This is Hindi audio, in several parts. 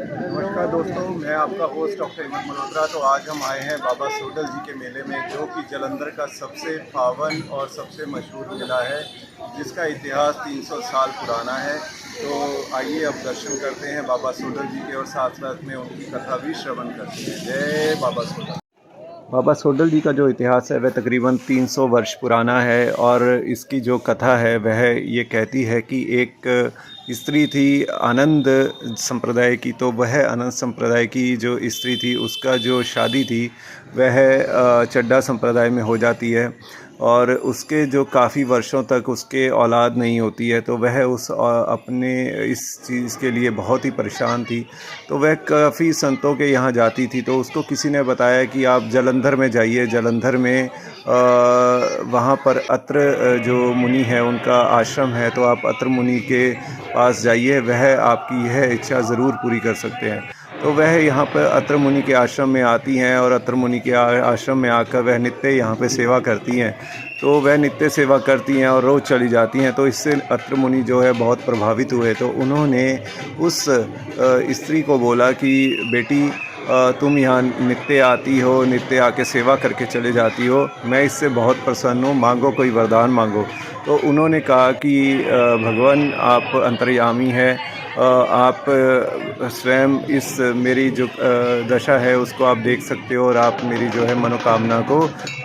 नमस्कार दोस्तों, मैं आपका होस्ट डॉक्टर हेमंत मल्होत्रा। तो आज हम आए हैं बाबा सोडल जी के मेले में, जो कि जालंधर का सबसे पावन और सबसे मशहूर मेला है, जिसका इतिहास 300 साल पुराना है। तो आइए अब दर्शन करते हैं बाबा सोडल जी के और साथ साथ में उनकी कथा भी श्रवण करते हैं। जय बाबा सोडल। बाबा सोडल जी का जो इतिहास है वह तकरीबन 300 वर्ष पुराना है, और इसकी जो कथा है वह ये कहती है कि एक स्त्री थी आनंद संप्रदाय की। तो वह आनंद संप्रदाय की जो स्त्री थी, उसका जो शादी थी वह चड्ढा संप्रदाय में हो जाती है, और उसके जो काफ़ी वर्षों तक उसके औलाद नहीं होती है। तो वह अपने इस चीज़ के लिए बहुत ही परेशान थी। तो वह काफ़ी संतों के यहाँ जाती थी। तो उसको किसी ने बताया कि आप जालंधर में जाइए, जालंधर में वहाँ पर अत्र जो मुनि है उनका आश्रम है, तो आप अत्र मुनि के पास जाइए, वह आपकी यह इच्छा ज़रूर पूरी कर सकते हैं। तो वह यहाँ पर अत्र मुनि के आश्रम में आती हैं, और अत्र मुनि के आश्रम में आकर वह नित्य यहाँ पे सेवा करती हैं। तो वह नित्य सेवा करती हैं और रोज़ चली जाती हैं। तो इससे अत्र मुनि जो है बहुत प्रभावित हुए। तो उन्होंने उस स्त्री को बोला कि बेटी, तुम यहाँ नित्य आती हो, नित्य आके सेवा करके चले जाती हो, मैं इससे बहुत प्रसन्न हूँ, मांगो कोई वरदान मांगो। तो उन्होंने कहा कि भगवान आप अंतर्यामी हैं, आप स्वयं इस मेरी जो दशा है उसको आप देख सकते हो, और आप मेरी जो है मनोकामना को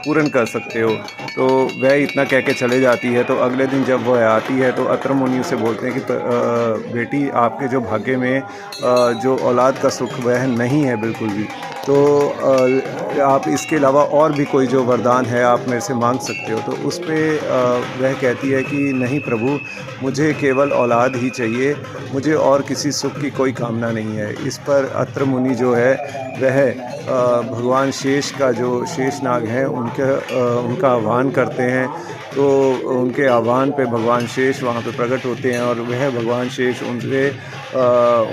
पूर्ण कर सकते हो। तो वह इतना कह के चले जाती है। तो अगले दिन जब वह आती है तो अत्र मुनि उसे बोलते हैं कि बेटी, आपके जो भाग्य में जो औलाद का सुख वह नहीं है बिल्कुल भी। तो आप इसके अलावा और भी कोई जो वरदान है आप मेरे से मांग सकते हो। तो उस पर वह कहती है कि नहीं प्रभु, मुझे केवल औलाद ही चाहिए, मुझे और किसी सुख की कोई कामना नहीं है। इस पर अत्र मुनि जो है वह भगवान शेष का जो शेषनाग हैं उनका आह्वान करते हैं। तो उनके आह्वान पे भगवान शेष वहाँ पे प्रकट होते हैं, और वह भगवान शेष उनसे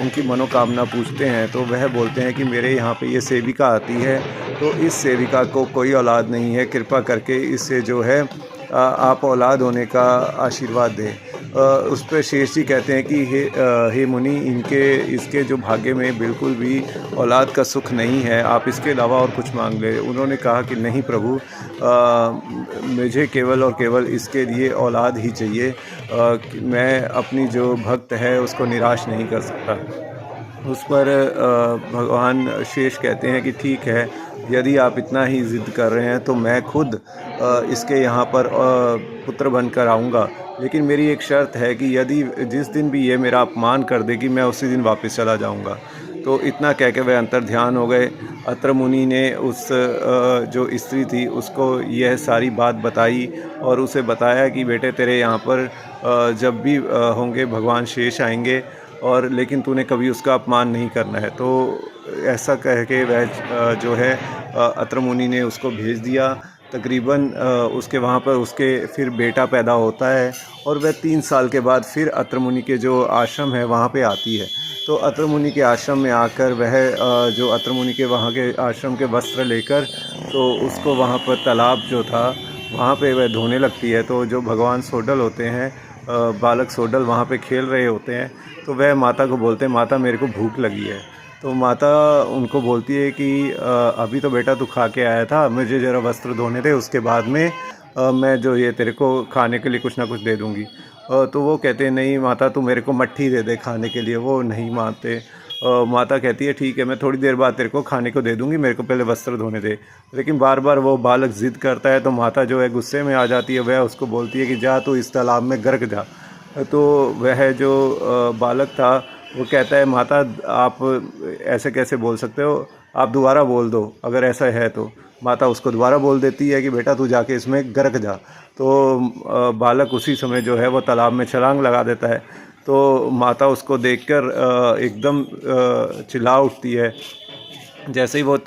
उनकी मनोकामना पूछते हैं। तो वह बोलते हैं कि मेरे यहाँ पे ये सेविका आती है, तो इस सेविका को कोई औलाद नहीं है, कृपा करके इससे जो है आप औलाद होने का आशीर्वाद दें। उस पर शेष जी कहते हैं कि हे मुनि, इसके जो भाग्य में बिल्कुल भी औलाद का सुख नहीं है, आप इसके अलावा और कुछ मांग ले। उन्होंने कहा कि नहीं प्रभु, मुझे केवल और केवल इसके लिए औलाद ही चाहिए, मैं अपनी जो भक्त है उसको निराश नहीं कर सकता। उस पर भगवान शेष कहते हैं कि ठीक है, यदि आप इतना ही ज़िद कर रहे हैं तो मैं खुद इसके यहाँ पर पुत्र बनकर आऊँगा, लेकिन मेरी एक शर्त है कि यदि जिस दिन भी ये मेरा अपमान कर देगी मैं उसी दिन वापस चला जाऊँगा। तो इतना कह के वह अंतर्ध्यान हो गए। अत्र मुनि ने उस जो स्त्री थी उसको यह सारी बात बताई, और उसे बताया कि बेटे, तेरे यहाँ पर जब भी होंगे भगवान शेष आएंगे, और लेकिन तूने कभी उसका अपमान नहीं करना है। तो ऐसा कह के वह जो है अत्र मुनि ने उसको भेज दिया। तकरीबन उसके वहाँ पर उसके फिर बेटा पैदा होता है, और वह 3 साल के बाद फिर अत्र मुनि के जो आश्रम है वहाँ पे आती है। तो अत्र मुनि के आश्रम में आकर वह जो अत्र मुनि के वहाँ के आश्रम के वस्त्र लेकर, तो उसको वहाँ पर तालाब जो था वहाँ पे वह धोने लगती है। तो जो भगवान सोडल होते हैं, बालक सोडल वहाँ पे खेल रहे होते हैं। तो वह माता को बोलते हैं, माता मेरे को भूख लगी है। तो माता उनको बोलती है कि अभी तो बेटा तू खा के आया था, मुझे ज़रा वस्त्र धोने दे, उसके बाद में मैं जो ये तेरे को खाने के लिए कुछ ना कुछ दे दूँगी। तो वो कहते हैं नहीं माता, तू मेरे को मट्ठी दे दे खाने के लिए। वो नहीं मानते। माता कहती है ठीक है, मैं थोड़ी देर बाद तेरे को खाने को दे दूँगी, मेरे को पहले वस्त्र धोने दे। लेकिन बार बार वो बालक ज़िद करता है। तो माता जो है गुस्से में आ जाती है, वह उसको बोलती है कि जा तू इस तालाब में गर्क जा। तो वह जो बालक था वो कहता है, माता आप ऐसे कैसे बोल सकते हो, आप दोबारा बोल दो अगर ऐसा है तो। माता उसको दोबारा बोल देती है कि बेटा तू जाके इसमें गर्क जा। तो बालक उसी समय जो है वो तालाब में छलांग लगा देता है। तो माता उसको देखकर एकदम चिल्ला उठती है। जैसे ही वो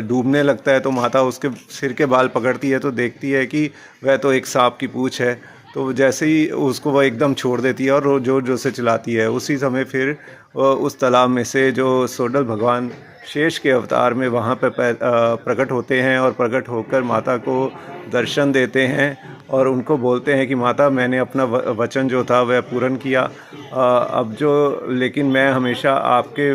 डूबने लगता है तो माता उसके सिर के बाल पकड़ती है, तो देखती है कि वह तो एक सांप की पूँछ है। तो जैसे ही उसको वह एकदम छोड़ देती है और वो ज़ोर ज़ोर से चिल्लाती है। उसी समय फिर उस तालाब में से जो सोडल भगवान शेष के अवतार में वहाँ पर प्रकट होते हैं, और प्रकट होकर माता को दर्शन देते हैं। और उनको बोलते हैं कि माता मैंने अपना वचन जो था वह पूर्ण किया, अब जो लेकिन मैं हमेशा आपके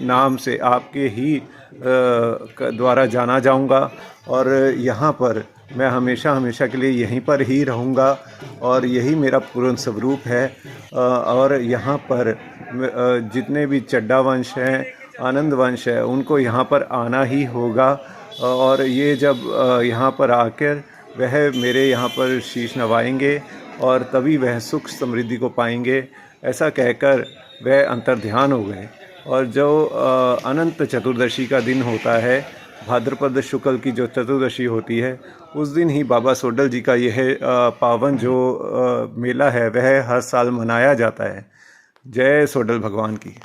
नाम से आपके ही द्वारा जाना जाऊंगा और यहाँ पर मैं हमेशा हमेशा के लिए यहीं पर ही रहूँगा और यही मेरा पूर्ण स्वरूप है। और यहाँ पर जितने भी चड्डा वंश हैं, आनंद वंश है, उनको यहाँ पर आना ही होगा और ये जब यहाँ पर आकर वह मेरे यहाँ पर शीश नवाएंगे और तभी वह सुख समृद्धि को पाएंगे। ऐसा कहकर वह अंतर्ध्यान हो गए। और जो अनंत चतुर्दशी का दिन होता है, भाद्रपद शुक्ल की जो चतुर्दशी होती है, उस दिन ही बाबा सोडल जी का यह पावन जो मेला है वह हर साल मनाया जाता है। जय सोडल भगवान की।